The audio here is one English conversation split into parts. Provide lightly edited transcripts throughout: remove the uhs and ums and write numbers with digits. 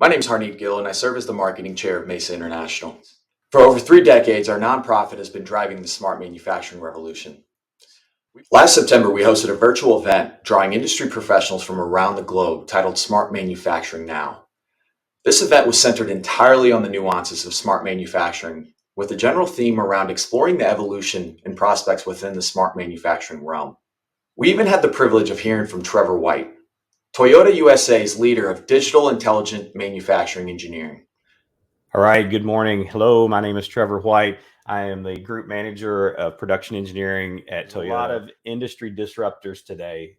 My name is Harneet Gill, and I serve as the marketing chair of MESA International. For over 3 decades, our nonprofit has been driving the smart manufacturing revolution. Last September, we hosted a virtual event drawing industry professionals from around the globe titled Smart Manufacturing Now. This event was centered entirely on the nuances of smart manufacturing, with a general theme around exploring the evolution and prospects within the smart manufacturing realm. We even had the privilege of hearing from Trevor White, Toyota USA's leader of digital intelligent manufacturing engineering. All right, good morning. Hello, my name is Trevor White. I am the group manager of production engineering at Toyota. A lot of industry disruptors today.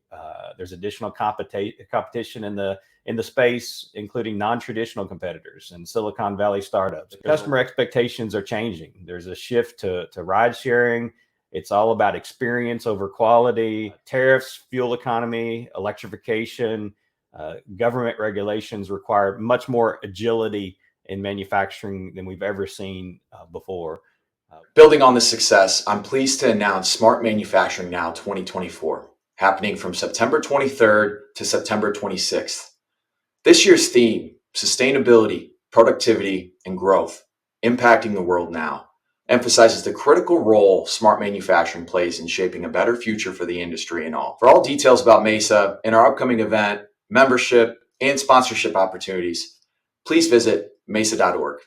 There's additional competition in the space, including non-traditional competitors and Silicon Valley startups. Customer expectations are changing. There's a shift to ride sharing. It's all about experience over quality. Tariffs, fuel economy, electrification, government regulations require much more agility in manufacturing than we've ever seen before. Building on this success, I'm pleased to announce Smart Manufacturing Now 2024, happening from September 23rd to September 26th. This year's theme, sustainability, productivity, and growth, impacting the world now, emphasizes the critical role smart manufacturing plays in shaping a better future for the industry and all. For all details about MESA and our upcoming event, membership, and sponsorship opportunities, please visit mesa.org.